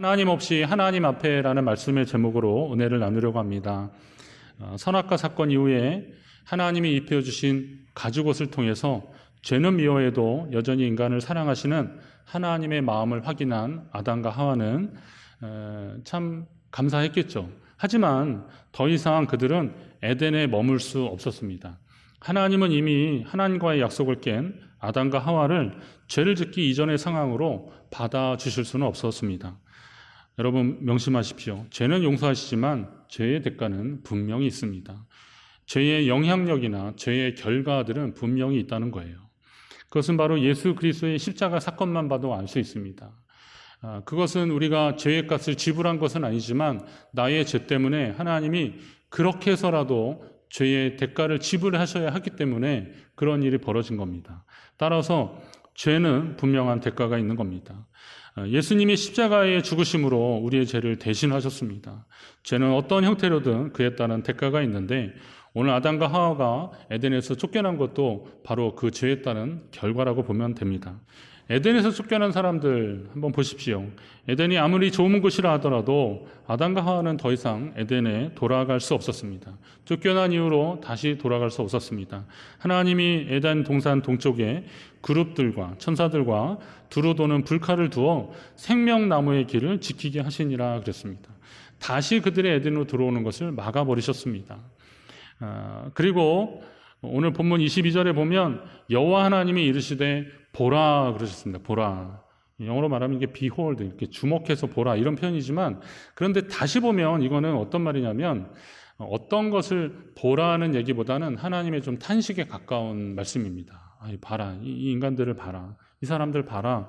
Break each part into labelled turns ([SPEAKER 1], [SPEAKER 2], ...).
[SPEAKER 1] 하나님 없이 하나님 앞에라는 말씀의 제목으로 은혜를 나누려고 합니다. 선악과 사건 이후에 하나님이 입혀주신 가죽옷을 통해서 죄는 미워해도 여전히 인간을 사랑하시는 하나님의 마음을 확인한 아담과 하와는 참 감사했겠죠. 하지만 더 이상 그들은 에덴에 머물 수 없었습니다. 하나님은 이미 하나님과의 약속을 깬 아담과 하와를 죄를 짓기 이전의 상황으로 받아주실 수는 없었습니다. 여러분 명심하십시오. 죄는 용서하시지만 죄의 대가는 분명히 있습니다. 죄의 영향력이나 죄의 결과들은 분명히 있다는 거예요. 그것은 바로 예수 그리스도의 십자가 사건만 봐도 알 수 있습니다. 그것은 우리가 죄의 값을 지불한 것은 아니지만 나의 죄 때문에 하나님이 그렇게 해서라도 죄의 대가를 지불하셔야 하기 때문에 그런 일이 벌어진 겁니다. 따라서 죄는 분명한 대가가 있는 겁니다. 예수님이 십자가의 죽으심으로 우리의 죄를 대신하셨습니다. 죄는 어떤 형태로든 그에 따른 대가가 있는데 오늘 아담과 하와가 에덴에서 쫓겨난 것도 바로 그 죄에 따른 결과라고 보면 됩니다. 에덴에서 쫓겨난 사람들 한번 보십시오. 에덴이 아무리 좋은 곳이라 하더라도 아담과 하와는 더 이상 에덴에 돌아갈 수 없었습니다. 쫓겨난 이후로 다시 돌아갈 수 없었습니다. 하나님이 에덴 동산 동쪽에 그룹들과 천사들과 두루 도는 불칼을 두어 생명나무의 길을 지키게 하시니라 그랬습니다. 다시 그들의 에덴으로 들어오는 것을 막아버리셨습니다. 그리고 오늘 본문 22절에 보면 여호와 하나님이 이르시되 보라 그러셨습니다. 보라. 영어로 말하면 이게 behold, 이렇게 주목해서 보라 이런 표현이지만 그런데 다시 보면 이거는 어떤 말이냐면 어떤 것을 보라는 얘기보다는 하나님의 좀 탄식에 가까운 말씀입니다. 봐라. 이 인간들을 봐라. 이 사람들 봐라.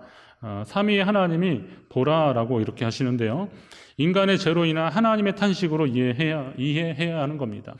[SPEAKER 1] 삼위의 하나님이 보라라고 이렇게 하시는데요. 인간의 죄로 인한 하나님의 탄식으로 이해해야 하는 겁니다.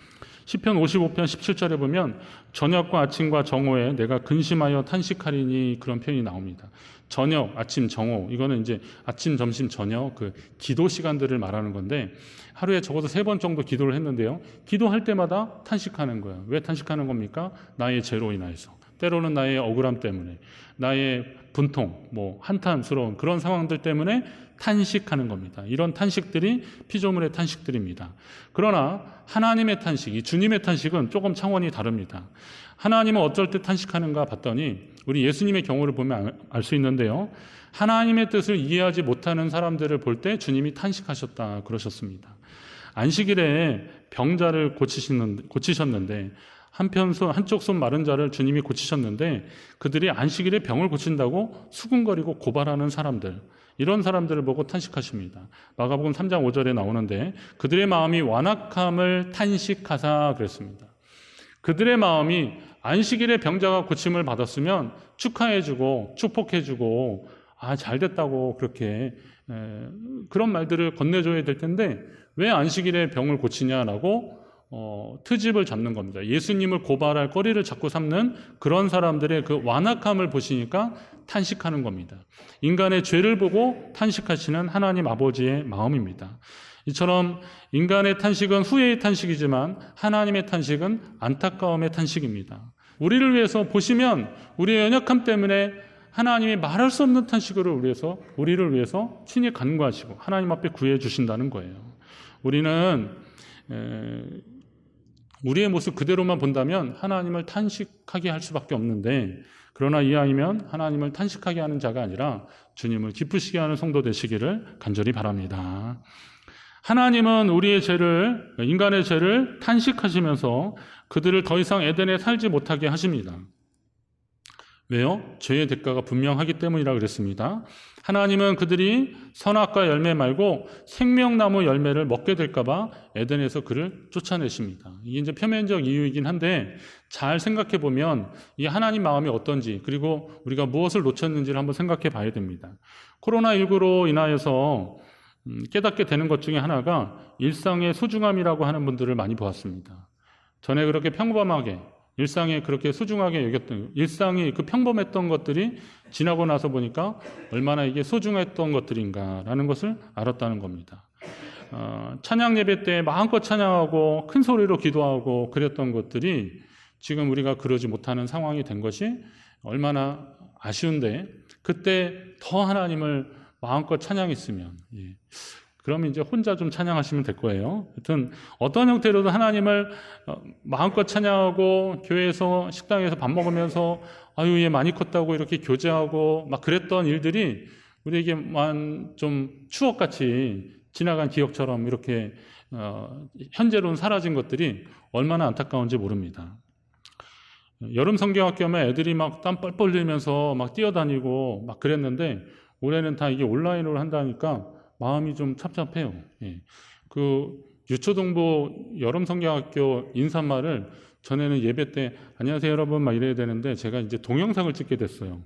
[SPEAKER 1] 시편 55편 17절에 보면 저녁과 아침과 정오에 내가 근심하여 탄식하리니 그런 표현이 나옵니다. 저녁, 아침, 정오 이거는 이제 아침, 점심, 저녁 그 기도 시간들을 말하는 건데 하루에 적어도 3번 정도 기도를 했는데요. 기도할 때마다 탄식하는 거예요. 왜 탄식하는 겁니까? 나의 죄로 인하여서. 때로는 나의 억울함 때문에, 나의 분통, 한탄스러운 그런 상황들 때문에 탄식하는 겁니다. 이런 탄식들이 피조물의 탄식들입니다. 그러나 하나님의 탄식, 이 주님의 탄식은 조금 차원이 다릅니다. 하나님은 어쩔 때 탄식하는가 봤더니 우리 예수님의 경우를 보면 알 수 있는데요. 하나님의 뜻을 이해하지 못하는 사람들을 볼 때 주님이 탄식하셨다 그러셨습니다. 안식일에 병자를 고치셨는데 한쪽 손 마른 자를 주님이 고치셨는데 그들이 안식일에 병을 고친다고 수군거리고 고발하는 사람들, 이런 사람들을 보고 탄식하십니다. 마가복음 3장 5절에 나오는데 그들의 마음이 완악함을 탄식하사 그랬습니다. 그들의 마음이 안식일에 병자가 고침을 받았으면 축하해주고 축복해주고 잘됐다고 그렇게 그런 말들을 건네줘야 될 텐데 왜 안식일에 병을 고치냐라고 트집을 잡는 겁니다. 예수님을 고발할 거리를 자꾸 삼는 그런 사람들의 그 완악함을 보시니까 탄식하는 겁니다. 인간의 죄를 보고 탄식하시는 하나님 아버지의 마음입니다. 이처럼 인간의 탄식은 후회의 탄식이지만 하나님의 탄식은 안타까움의 탄식입니다. 우리를 위해서 보시면 우리의 연약함 때문에 하나님이 말할 수 없는 탄식으로 우리를 위해서 친히 간구하시고 하나님 앞에 구해 주신다는 거예요. 우리는 우리의 모습 그대로만 본다면 하나님을 탄식하게 할 수밖에 없는데 그러나 이왕이면 하나님을 탄식하게 하는 자가 아니라 주님을 기쁘시게 하는 성도 되시기를 간절히 바랍니다. 하나님은 인간의 죄를 탄식하시면서 그들을 더 이상 에덴에 살지 못하게 하십니다. 왜요? 죄의 대가가 분명하기 때문이라 그랬습니다. 하나님은 그들이 선악과 열매 말고 생명나무 열매를 먹게 될까봐 에덴에서 그를 쫓아내십니다. 이게 이제 표면적 이유이긴 한데 잘 생각해 보면 이 하나님 마음이 어떤지 그리고 우리가 무엇을 놓쳤는지를 한번 생각해 봐야 됩니다. 코로나19로 인하여서 깨닫게 되는 것 중에 하나가 일상의 소중함이라고 하는 분들을 많이 보았습니다. 전에 그렇게 평범하게 일상에 그렇게 소중하게 여겼던 일상이 그 평범했던 것들이 지나고 나서 보니까 얼마나 이게 소중했던 것들인가라는 것을 알았다는 겁니다. 찬양 예배 때 마음껏 찬양하고 큰 소리로 기도하고 그랬던 것들이 지금 우리가 그러지 못하는 상황이 된 것이 얼마나 아쉬운데 그때 더 하나님을 마음껏 찬양했으면, 예. 그러면 이제 혼자 좀 찬양하시면 될 거예요. 하여튼 어떤 형태로도 하나님을 마음껏 찬양하고 교회에서 식당에서 밥 먹으면서 아유 얘 많이 컸다고 이렇게 교제하고 막 그랬던 일들이 우리에게만 좀 추억같이 지나간 기억처럼 이렇게 현재로는 사라진 것들이 얼마나 안타까운지 모릅니다. 여름 성경학교 하면 애들이 막 땀 뻘뻘 흘리면서 막 뛰어다니고 막 그랬는데 올해는 다 이게 온라인으로 한다니까 마음이 좀 찹찹해요. 예. 그 유초동부 여름 성경학교 인사말을 전에는 예배 때 안녕하세요 여러분 막 이래야 되는데 제가 이제 동영상을 찍게 됐어요.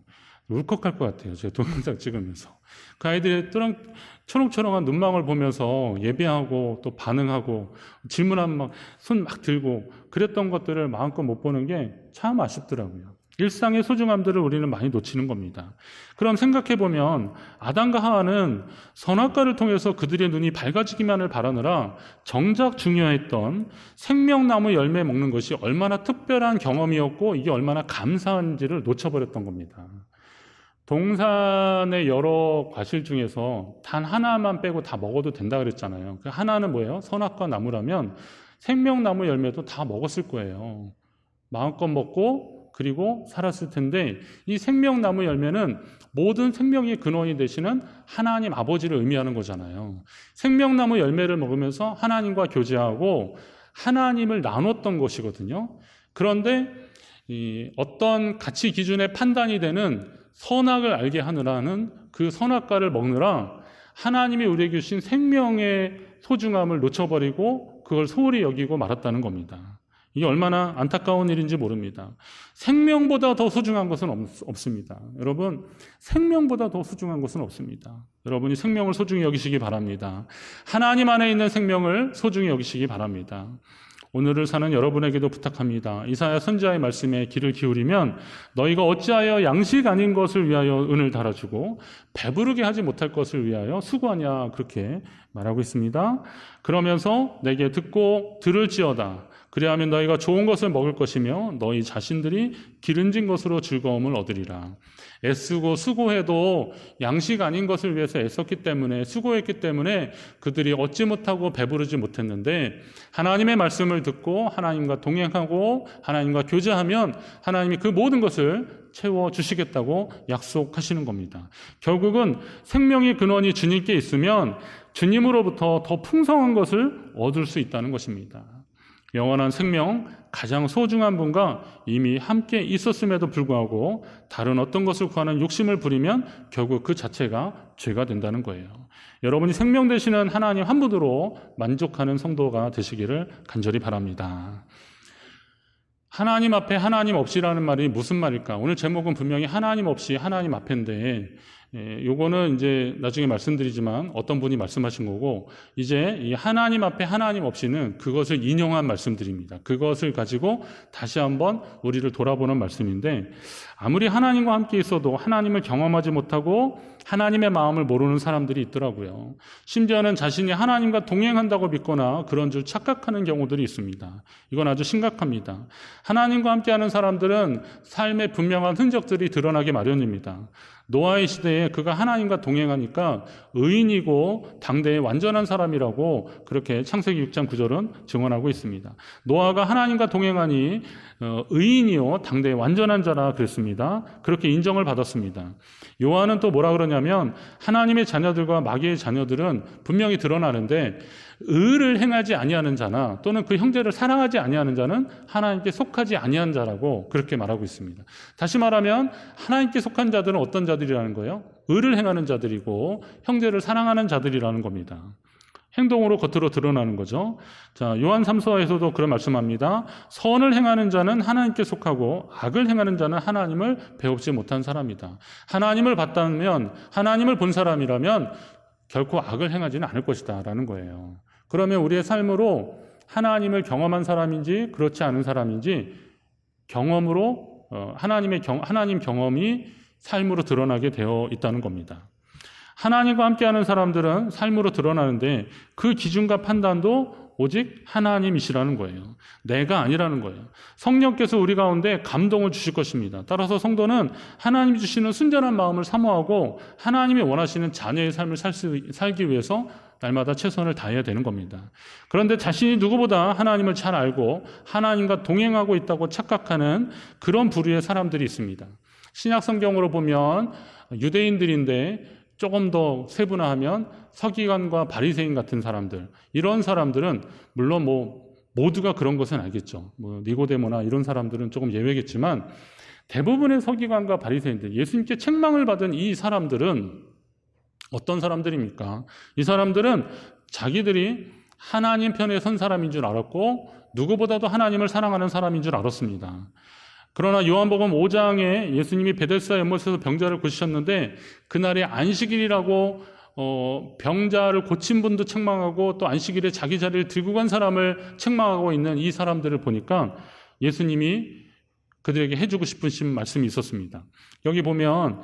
[SPEAKER 1] 울컥할 것 같아요. 제가 동영상 찍으면서. 그 아이들의 초롱초롱한 눈망울 보면서 예배하고 또 반응하고 질문하면 막 손 막 들고 그랬던 것들을 마음껏 못 보는 게 참 아쉽더라고요. 일상의 소중함들을 우리는 많이 놓치는 겁니다. 그럼 생각해보면 아담과 하와는 선악과를 통해서 그들의 눈이 밝아지기만을 바라느라 정작 중요했던 생명나무 열매 먹는 것이 얼마나 특별한 경험이었고 이게 얼마나 감사한지를 놓쳐버렸던 겁니다. 동산의 여러 과실 중에서 단 하나만 빼고 다 먹어도 된다 그랬잖아요. 그 하나는 뭐예요? 선악과 나무라면 생명나무 열매도 다 먹었을 거예요. 마음껏 먹고 그리고 살았을 텐데 이 생명나무 열매는 모든 생명의 근원이 되시는 하나님 아버지를 의미하는 거잖아요. 생명나무 열매를 먹으면서 하나님과 교제하고 하나님을 나눴던 것이거든요. 그런데 어떤 가치 기준의 판단이 되는 선악을 알게 하느라는 그 선악과를 먹느라 하나님이 우리에게 주신 생명의 소중함을 놓쳐버리고 그걸 소홀히 여기고 말았다는 겁니다. 이게 얼마나 안타까운 일인지 모릅니다. 생명보다 더 소중한 것은 없습니다. 여러분, 생명보다 더 소중한 것은 없습니다. 여러분이 생명을 소중히 여기시기 바랍니다. 하나님 안에 있는 생명을 소중히 여기시기 바랍니다. 오늘을 사는 여러분에게도 부탁합니다. 이사야 선지자의 말씀에 귀를 기울이면 너희가 어찌하여 양식 아닌 것을 위하여 은을 달아주고 배부르게 하지 못할 것을 위하여 수고하냐 그렇게 말하고 있습니다. 그러면서 내게 듣고 들을지어다. 그리하면 너희가 좋은 것을 먹을 것이며 너희 자신들이 기름진 것으로 즐거움을 얻으리라. 애쓰고 수고해도 양식 아닌 것을 위해서 애썼기 때문에 수고했기 때문에 그들이 얻지 못하고 배부르지 못했는데 하나님의 말씀을 듣고 하나님과 동행하고 하나님과 교제하면 하나님이 그 모든 것을 채워주시겠다고 약속하시는 겁니다. 결국은 생명의 근원이 주님께 있으면 주님으로부터 더 풍성한 것을 얻을 수 있다는 것입니다. 영원한 생명, 가장 소중한 분과 이미 함께 있었음에도 불구하고 다른 어떤 것을 구하는 욕심을 부리면 결국 그 자체가 죄가 된다는 거예요. 여러분이 생명 되시는 하나님 한 분으로 만족하는 성도가 되시기를 간절히 바랍니다. 하나님 앞에 하나님 없이라는 말이 무슨 말일까? 오늘 제목은 분명히 하나님 없이 하나님 앞인데 요거는 이제 나중에 말씀드리지만 어떤 분이 말씀하신 거고 이제 이 하나님 앞에 하나님 없이는 그것을 인용한 말씀드립니다. 그것을 가지고 다시 한번 우리를 돌아보는 말씀인데 아무리 하나님과 함께 있어도 하나님을 경험하지 못하고 하나님의 마음을 모르는 사람들이 있더라고요. 심지어는 자신이 하나님과 동행한다고 믿거나 그런 줄 착각하는 경우들이 있습니다. 이건 아주 심각합니다. 하나님과 함께하는 사람들은 삶의 분명한 흔적들이 드러나기 마련입니다. 노아의 시대에 그가 하나님과 동행하니까 의인이고 당대의 완전한 사람이라고 그렇게 창세기 6장 9절은 증언하고 있습니다. 노아가 하나님과 동행하니 의인이요 당대의 완전한 자라 그랬습니다. 그렇게 인정을 받았습니다. 요한은 또 뭐라 그러냐면 하나님의 자녀들과 마귀의 자녀들은 분명히 드러나는데 의를 행하지 아니하는 자나 또는 그 형제를 사랑하지 아니하는 자는 하나님께 속하지 아니한 자라고 그렇게 말하고 있습니다. 다시 말하면 하나님께 속한 자들은 어떤 자들이라는 거예요? 의를 행하는 자들이고 형제를 사랑하는 자들이라는 겁니다. 행동으로 겉으로 드러나는 거죠. 자, 요한 3서에서도 그런 말씀합니다. 선을 행하는 자는 하나님께 속하고 악을 행하는 자는 하나님을 배웁지 못한 사람이다. 하나님을 봤다면 하나님을 본 사람이라면 결코 악을 행하지는 않을 것이다 라는 거예요. 그러면 우리의 삶으로 하나님을 경험한 사람인지 그렇지 않은 사람인지 경험으로 하나님 경험이 삶으로 드러나게 되어 있다는 겁니다. 하나님과 함께하는 사람들은 삶으로 드러나는데 그 기준과 판단도 오직 하나님이시라는 거예요. 내가 아니라는 거예요. 성령께서 우리 가운데 감동을 주실 것입니다. 따라서 성도는 하나님이 주시는 순전한 마음을 사모하고 하나님이 원하시는 자녀의 삶을 살기 위해서 날마다 최선을 다해야 되는 겁니다. 그런데 자신이 누구보다 하나님을 잘 알고 하나님과 동행하고 있다고 착각하는 그런 부류의 사람들이 있습니다. 신약 성경으로 보면 유대인들인데 조금 더 세분화하면 서기관과 바리새인 같은 사람들, 이런 사람들은 물론 모두가 그런 것은 알겠죠. 니고데모나 이런 사람들은 조금 예외겠지만 대부분의 서기관과 바리새인들, 예수님께 책망을 받은 이 사람들은 어떤 사람들입니까? 이 사람들은 자기들이 하나님 편에 선 사람인 줄 알았고 누구보다도 하나님을 사랑하는 사람인 줄 알았습니다. 그러나 요한복음 5장에 예수님이 베데스다 연못에서 병자를 고치셨는데 그날이 안식일이라고 병자를 고친 분도 책망하고 또 안식일에 자기 자리를 들고 간 사람을 책망하고 있는 이 사람들을 보니까 예수님이 그들에게 해주고 싶으신 말씀이 있었습니다. 여기 보면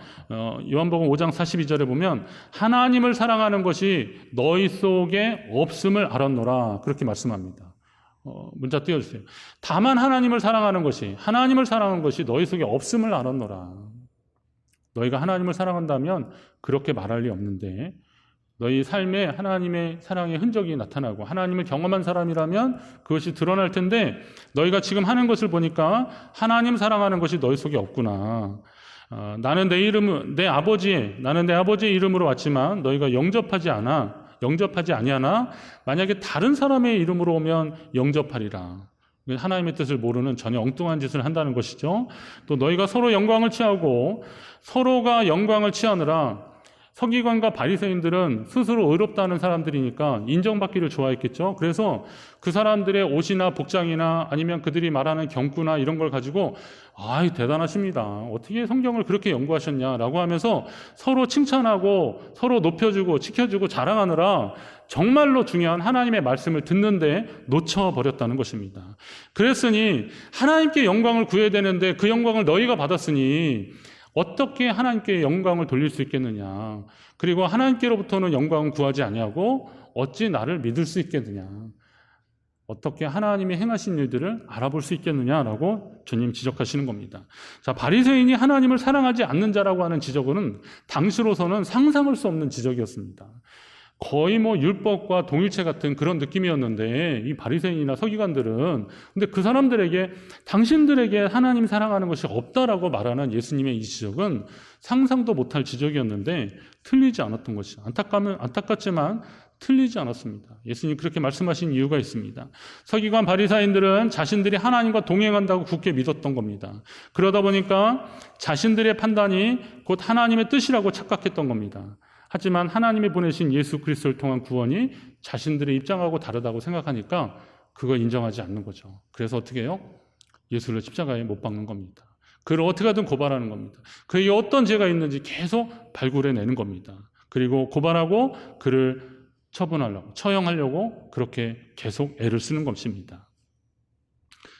[SPEAKER 1] 요한복음 5장 42절에 보면 하나님을 사랑하는 것이 너희 속에 없음을 알았노라 그렇게 말씀합니다. 문자 띄워주세요. 다만 하나님을 사랑하는 것이 너희 속에 없음을 알았노라. 너희가 하나님을 사랑한다면 그렇게 말할 리 없는데 너희 삶에 하나님의 사랑의 흔적이 나타나고 하나님을 경험한 사람이라면 그것이 드러날 텐데 너희가 지금 하는 것을 보니까 하나님 사랑하는 것이 너희 속에 없구나. 나는 내 아버지의 이름으로 왔지만 너희가 영접하지 아니하나 만약에 다른 사람의 이름으로 오면 영접하리라. 하나님의 뜻을 모르는 전혀 엉뚱한 짓을 한다는 것이죠. 또 너희가 서로 영광을 취하고 서로가 영광을 취하느라 서기관과 바리새인들은 스스로 의롭다는 사람들이니까 인정받기를 좋아했겠죠. 그래서 그 사람들의 옷이나 복장이나 아니면 그들이 말하는 경구나 이런 걸 가지고 대단하십니다. 어떻게 성경을 그렇게 연구하셨냐라고 하면서 서로 칭찬하고 서로 높여주고 지켜주고 자랑하느라 정말로 중요한 하나님의 말씀을 듣는데 놓쳐버렸다는 것입니다. 그랬으니 하나님께 영광을 구해야 되는데 그 영광을 너희가 받았으니 어떻게 하나님께 영광을 돌릴 수 있겠느냐. 그리고 하나님께로부터는 영광을 구하지 아니하고 어찌 나를 믿을 수 있겠느냐. 어떻게 하나님이 행하신 일들을 알아볼 수 있겠느냐라고 주님 지적하시는 겁니다. 자, 바리새인이 하나님을 사랑하지 않는 자라고 하는 지적은 당시로서는 상상할 수 없는 지적이었습니다. 거의 율법과 동일체 같은 그런 느낌이었는데 이 바리새인이나 서기관들은 근데 그 사람들에게 당신들에게 하나님 사랑하는 것이 없다라고 말하는 예수님의 이 지적은 상상도 못할 지적이었는데 틀리지 않았던 것이 안타깝지만 틀리지 않았습니다. 예수님 그렇게 말씀하신 이유가 있습니다. 서기관 바리새인들은 자신들이 하나님과 동행한다고 굳게 믿었던 겁니다. 그러다 보니까 자신들의 판단이 곧 하나님의 뜻이라고 착각했던 겁니다. 하지만 하나님이 보내신 예수 그리스도를 통한 구원이 자신들의 입장하고 다르다고 생각하니까 그걸 인정하지 않는 거죠. 그래서 어떻게 해요? 예수를 십자가에 못 박는 겁니다. 그를 어떻게 하든 고발하는 겁니다. 그에게 어떤 죄가 있는지 계속 발굴해내는 겁니다. 그리고 고발하고 그를 처형하려고 그렇게 계속 애를 쓰는 것입니다.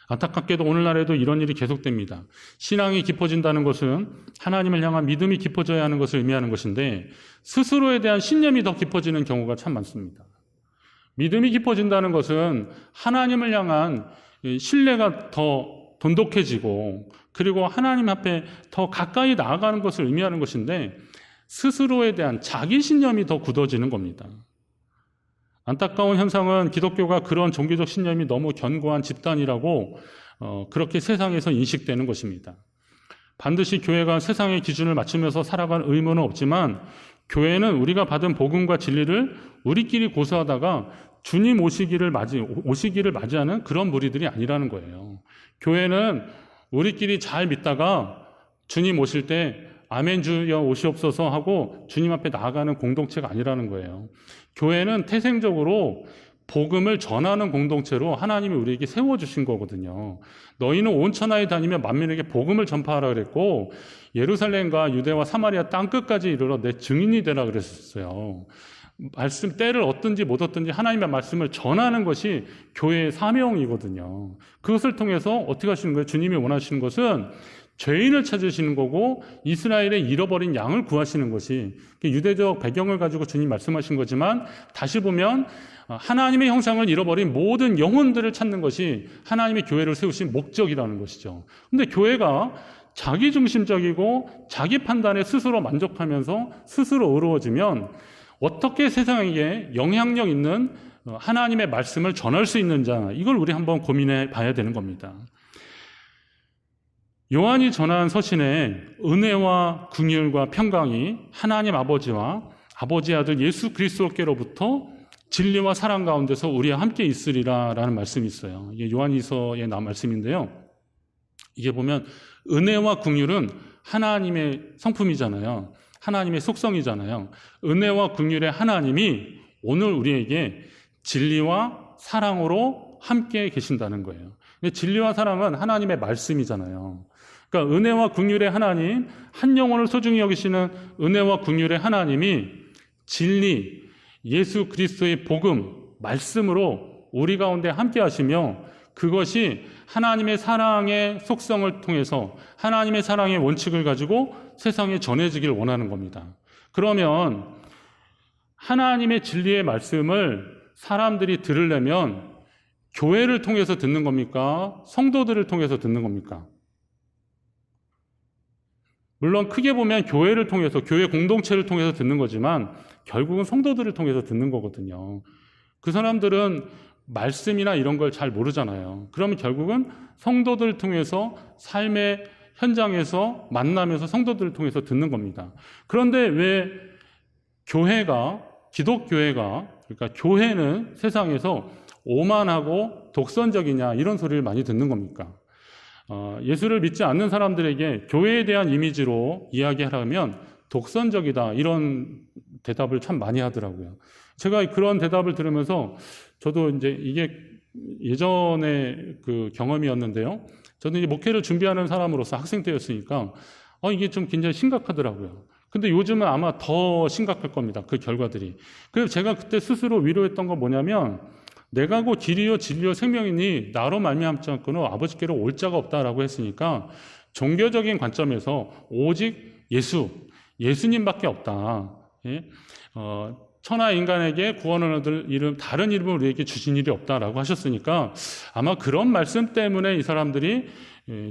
[SPEAKER 1] 안타깝게도 오늘날에도 이런 일이 계속됩니다. 신앙이 깊어진다는 것은 하나님을 향한 믿음이 깊어져야 하는 것을 의미하는 것인데 스스로에 대한 신념이 더 깊어지는 경우가 참 많습니다. 믿음이 깊어진다는 것은 하나님을 향한 신뢰가 더 돈독해지고 그리고 하나님 앞에 더 가까이 나아가는 것을 의미하는 것인데 스스로에 대한 자기 신념이 더 굳어지는 겁니다. 안타까운 현상은 기독교가 그런 종교적 신념이 너무 견고한 집단이라고 그렇게 세상에서 인식되는 것입니다. 반드시 교회가 세상의 기준을 맞추면서 살아갈 의무는 없지만 교회는 우리가 받은 복음과 진리를 우리끼리 고수하다가 주님 오시기를 맞이하는 그런 무리들이 아니라는 거예요. 교회는 우리끼리 잘 믿다가 주님 오실 때 아멘 주여 오시옵소서 하고 주님 앞에 나아가는 공동체가 아니라는 거예요. 교회는 태생적으로 복음을 전하는 공동체로 하나님이 우리에게 세워주신 거거든요. 너희는 온 천하에 다니며 만민에게 복음을 전파하라 그랬고 예루살렘과 유대와 사마리아 땅끝까지 이르러 내 증인이 되라 그랬었어요. 말씀 때를 얻든지 못 얻든지 하나님의 말씀을 전하는 것이 교회의 사명이거든요. 그것을 통해서 어떻게 하시는 거예요? 주님이 원하시는 것은 죄인을 찾으시는 거고 이스라엘의 잃어버린 양을 구하시는 것이 유대적 배경을 가지고 주님 말씀하신 거지만 다시 보면 하나님의 형상을 잃어버린 모든 영혼들을 찾는 것이 하나님의 교회를 세우신 목적이라는 것이죠. 근데 교회가 자기중심적이고 자기 판단에 스스로 만족하면서 스스로 의로워지면 어떻게 세상에게 영향력 있는 하나님의 말씀을 전할 수 있는지 이걸 우리 한번 고민해 봐야 되는 겁니다. 요한이 전한 서신에 은혜와 긍휼과 평강이 하나님 아버지와 아버지의 아들 예수 그리스도께로부터 진리와 사랑 가운데서 우리와 함께 있으리라 라는 말씀이 있어요. 이게 요한이서의 말씀인데요. 이게 보면 은혜와 긍휼은 하나님의 성품이잖아요. 하나님의 속성이잖아요. 은혜와 긍휼의 하나님이 오늘 우리에게 진리와 사랑으로 함께 계신다는 거예요. 근데 진리와 사랑은 하나님의 말씀이잖아요. 그러니까 은혜와 긍휼의 하나님, 한 영혼을 소중히 여기시는 은혜와 긍휼의 하나님이 진리, 예수 그리스도의 복음, 말씀으로 우리 가운데 함께 하시며 그것이 하나님의 사랑의 속성을 통해서 하나님의 사랑의 원칙을 가지고 세상에 전해지길 원하는 겁니다. 그러면 하나님의 진리의 말씀을 사람들이 들으려면 교회를 통해서 듣는 겁니까? 성도들을 통해서 듣는 겁니까? 물론 크게 보면 교회를 통해서, 교회 공동체를 통해서 듣는 거지만 결국은 성도들을 통해서 듣는 거거든요. 그 사람들은 말씀이나 이런 걸 잘 모르잖아요. 그러면 결국은 성도들을 통해서 삶의 현장에서 만나면서 성도들을 통해서 듣는 겁니다. 그런데 왜 교회가, 기독교회가, 그러니까 교회는 세상에서 오만하고 독선적이냐 이런 소리를 많이 듣는 겁니까? 예수를 믿지 않는 사람들에게 교회에 대한 이미지로 이야기하려면 독선적이다 이런 대답을 참 많이 하더라고요. 제가 그런 대답을 들으면서 저도 이제 이게 예전에 그 경험이었는데요. 저는 이제 목회를 준비하는 사람으로서 학생 때였으니까 이게 좀 굉장히 심각하더라고요. 근데 요즘은 아마 더 심각할 겁니다. 그 결과들이. 그래서 제가 그때 스스로 위로했던 건 뭐냐면 내가 곧 길이요 진리요 생명이니 나로 말미암지 않고는 아버지께로 올 자가 없다라고 했으니까 종교적인 관점에서 오직 예수님밖에 없다. 예? 천하 인간에게 구원을 얻을 이름, 다른 이름을 우리에게 주신 일이 없다라고 하셨으니까 아마 그런 말씀 때문에 이 사람들이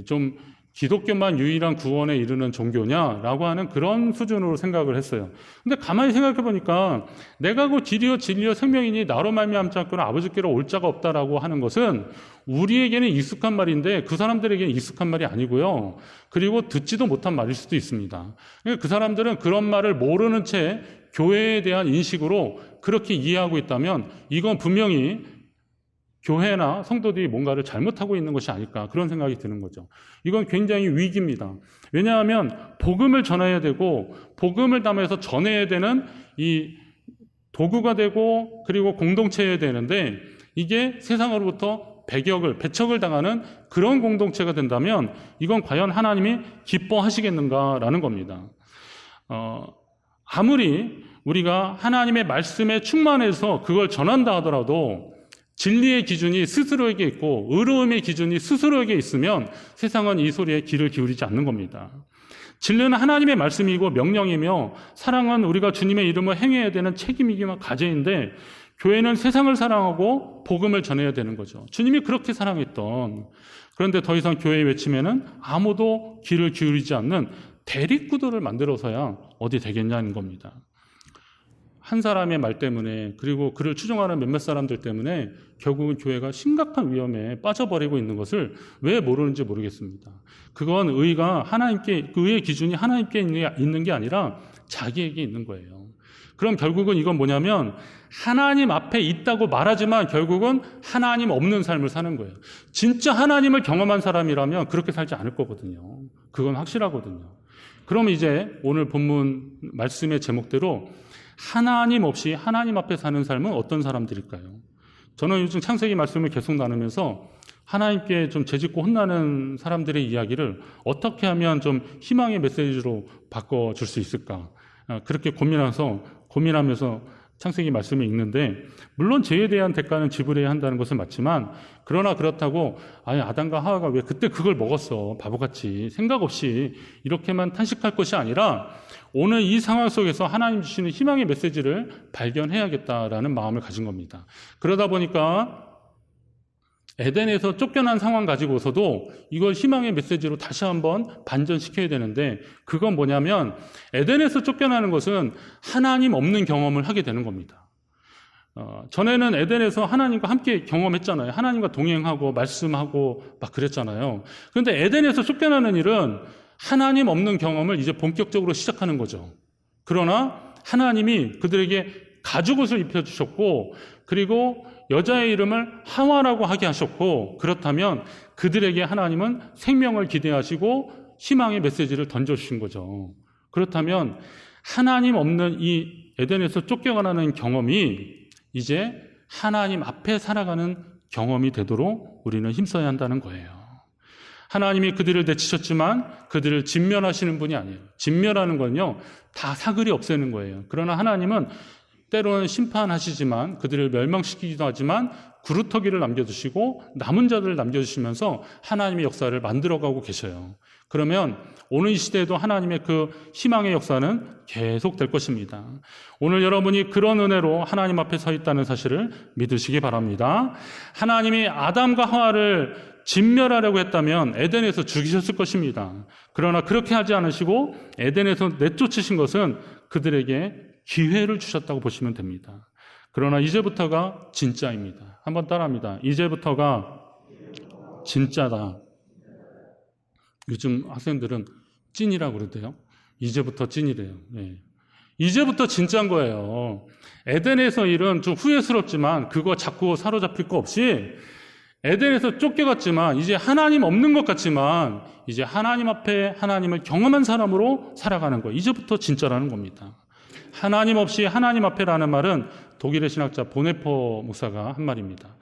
[SPEAKER 1] 좀 기독교만 유일한 구원에 이르는 종교냐라고 하는 그런 수준으로 생각을 했어요. 근데 가만히 생각해 보니까 내가 곧 길이요 진리요 생명이니 나로 말미암지 않고는 아버지께로 올 자가 없다라고 하는 것은 우리에게는 익숙한 말인데 그 사람들에게는 익숙한 말이 아니고요. 그리고 듣지도 못한 말일 수도 있습니다. 그러니까 그 사람들은 그런 말을 모르는 채 교회에 대한 인식으로 그렇게 이해하고 있다면 이건 분명히 교회나 성도들이 뭔가를 잘못하고 있는 것이 아닐까 그런 생각이 드는 거죠. 이건 굉장히 위기입니다. 왜냐하면 복음을 전해야 되고 복음을 담아서 전해야 되는 이 도구가 되고 그리고 공동체여야 되는데 이게 세상으로부터 배척을 당하는 그런 공동체가 된다면 이건 과연 하나님이 기뻐하시겠는가라는 겁니다. 아무리 우리가 하나님의 말씀에 충만해서 그걸 전한다 하더라도 진리의 기준이 스스로에게 있고 의로움의 기준이 스스로에게 있으면 세상은 이 소리에 귀를 기울이지 않는 겁니다. 진리는 하나님의 말씀이고 명령이며 사랑은 우리가 주님의 이름을 행해야 되는 책임이기만 과제인데 교회는 세상을 사랑하고 복음을 전해야 되는 거죠. 주님이 그렇게 사랑했던, 그런데 더 이상 교회의 외침에는 아무도 귀를 기울이지 않는 대립구도를 만들어서야 어디 되겠냐는 겁니다. 한 사람의 말 때문에 그리고 그를 추종하는 몇몇 사람들 때문에 결국은 교회가 심각한 위험에 빠져버리고 있는 것을 왜 모르는지 모르겠습니다. 그건 의의 기준이 하나님께 있는 게 아니라 자기에게 있는 거예요. 그럼 결국은 이건 뭐냐면 하나님 앞에 있다고 말하지만 결국은 하나님 없는 삶을 사는 거예요. 진짜 하나님을 경험한 사람이라면 그렇게 살지 않을 거거든요. 그건 확실하거든요. 그럼 이제 오늘 본문 말씀의 제목대로 하나님 없이 하나님 앞에 사는 삶은 어떤 사람들일까요? 저는 요즘 창세기 말씀을 계속 나누면서 하나님께 좀 재짓고 혼나는 사람들의 이야기를 어떻게 하면 좀 희망의 메시지로 바꿔줄 수 있을까? 그렇게 고민하면서 창세기 말씀을 읽는데, 물론 죄에 대한 대가는 지불해야 한다는 것은 맞지만, 그러나 그렇다고 아니 아담과 하와가 왜 그때 그걸 먹었어 바보같이 생각 없이 이렇게만 탄식할 것이 아니라, 오늘 이 상황 속에서 하나님 주시는 희망의 메시지를 발견해야겠다라는 마음을 가진 겁니다. 그러다 보니까 에덴에서 쫓겨난 상황 가지고서도 이걸 희망의 메시지로 다시 한번 반전시켜야 되는데, 그건 뭐냐면 에덴에서 쫓겨나는 것은 하나님 없는 경험을 하게 되는 겁니다. 전에는 에덴에서 하나님과 함께 경험했잖아요. 하나님과 동행하고 말씀하고 막 그랬잖아요. 그런데 에덴에서 쫓겨나는 일은 하나님 없는 경험을 이제 본격적으로 시작하는 거죠. 그러나 하나님이 그들에게 가죽옷을 입혀주셨고, 그리고 여자의 이름을 하와라고 하게 하셨고, 그렇다면 그들에게 하나님은 생명을 기대하시고 희망의 메시지를 던져주신 거죠. 그렇다면 하나님 없는 이 에덴에서 쫓겨나는 경험이 이제 하나님 앞에 살아가는 경험이 되도록 우리는 힘써야 한다는 거예요. 하나님이 그들을 내치셨지만 그들을 진멸하시는 분이 아니에요. 진멸하는 건요, 다 사글이 없애는 거예요. 그러나 하나님은 때로는 심판하시지만, 그들을 멸망시키기도 하지만 구루터기를 남겨주시고 남은 자들을 남겨주시면서 하나님의 역사를 만들어가고 계셔요. 그러면 오늘 이 시대에도 하나님의 그 희망의 역사는 계속될 것입니다. 오늘 여러분이 그런 은혜로 하나님 앞에 서 있다는 사실을 믿으시기 바랍니다. 하나님이 아담과 하와를 진멸하려고 했다면 에덴에서 죽이셨을 것입니다. 그러나 그렇게 하지 않으시고 에덴에서 내쫓으신 것은 그들에게 기회를 주셨다고 보시면 됩니다. 그러나 이제부터가 진짜입니다. 한번 따라합니다. 이제부터가 진짜다. 요즘 학생들은 찐이라고 그러대요. 이제부터 찐이래요. 네. 이제부터 진짜인 거예요. 에덴에서 일은 좀 후회스럽지만 그거 자꾸 사로잡힐 거 없이, 에덴에서 쫓겨갔지만 이제 하나님 없는 것 같지만 이제 하나님 앞에 하나님을 경험한 사람으로 살아가는 거, 이제부터 진짜라는 겁니다. 하나님 없이 하나님 앞에라는 말은 독일의 신학자 보네퍼 목사가 한 말입니다.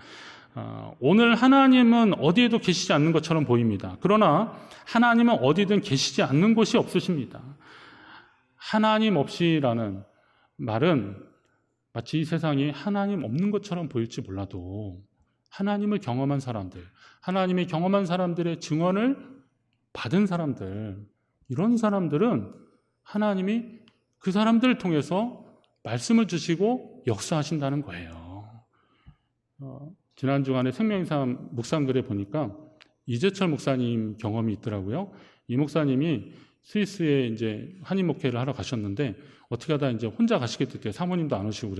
[SPEAKER 1] 오늘 하나님은 어디에도 계시지 않는 것처럼 보입니다. 그러나 하나님은 어디든 계시지 않는 곳이 없으십니다. 하나님 없이라는 말은 마치 이 세상이 하나님 없는 것처럼 보일지 몰라도 하나님을 경험한 사람들, 하나님이 경험한 사람들의 증언을 받은 사람들, 이런 사람들은 하나님이 그 사람들을 통해서 말씀을 주시고 역사하신다는 거예요. 지난 주간에 생명의삶 묵상글에 보니까 이재철 목사님 경험이 있더라고요. 이 목사님이 스위스에 이제 한인 목회를 하러 가셨는데 어떻게 하다 이제 혼자 가시게 됐대요. 사모님도 안 오시고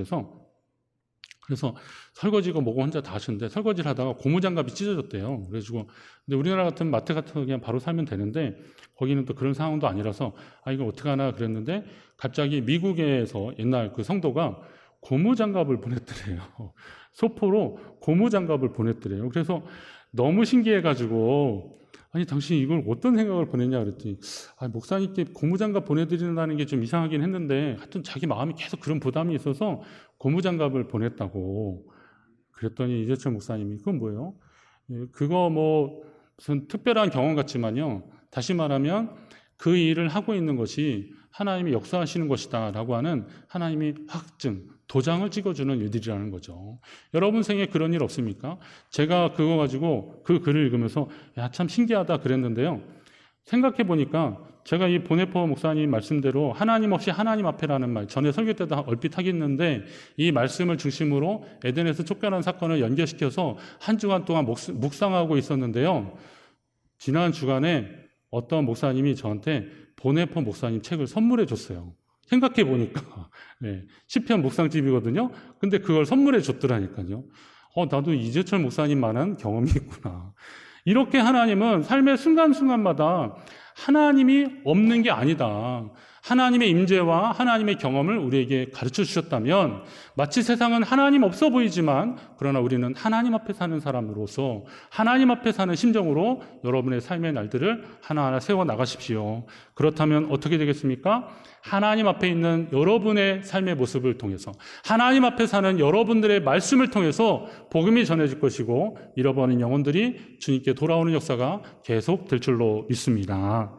[SPEAKER 1] 그래서 설거지고 뭐고 혼자 다 하셨는데, 설거지를 하다가 고무장갑이 찢어졌대요. 그래가지고, 근데 우리나라 같은 마트 같은 거 그냥 바로 살면 되는데 거기는 또 그런 상황도 아니라서 이거 어떡하나 그랬는데, 갑자기 미국에서 옛날 그 성도가 고무장갑을 보냈더래요. 소포로 고무장갑을 보냈더래요. 그래서 너무 신기해가지고, 아니 당신이 이걸 어떤 생각을 보냈냐 그랬더니, 목사님께 고무장갑 보내드린다는 게 좀 이상하긴 했는데 하여튼 자기 마음이 계속 그런 부담이 있어서 고무장갑을 보냈다고 그랬더니, 이재철 목사님이 그건 뭐예요? 그거 뭐 무슨 특별한 경험 같지만요, 다시 말하면 그 일을 하고 있는 것이 하나님이 역사하시는 것이다 라고 하는 하나님이 확증, 도장을 찍어주는 일들이라는 거죠. 여러분 생에 그런 일 없습니까? 제가 그거 가지고 그 글을 읽으면서 참 신기하다 그랬는데요, 생각해 보니까 제가 이 보네퍼 목사님 말씀대로 하나님 없이 하나님 앞에라는 말, 전에 설교 때도 얼핏 하겠는데, 이 말씀을 중심으로 에덴에서 쫓겨난 사건을 연결시켜서 한 주간 동안 묵상하고 있었는데요, 지난 주간에 어떤 목사님이 저한테 보네퍼 목사님 책을 선물해 줬어요. 생각해 보니까 네, 시편 묵상집이거든요. 근데 그걸 선물해 줬더라니까요. 나도 이재철 목사님만한 경험이 있구나. 이렇게 하나님은 삶의 순간순간마다 하나님이 없는 게 아니다, 하나님의 임재와 하나님의 경험을 우리에게 가르쳐 주셨다면, 마치 세상은 하나님 없어 보이지만 그러나 우리는 하나님 앞에 사는 사람으로서 하나님 앞에 사는 심정으로 여러분의 삶의 날들을 하나하나 세워 나가십시오. 그렇다면 어떻게 되겠습니까? 하나님 앞에 있는 여러분의 삶의 모습을 통해서, 하나님 앞에 사는 여러분들의 말씀을 통해서 복음이 전해질 것이고, 잃어버린 영혼들이 주님께 돌아오는 역사가 계속 될 줄로 믿습니다.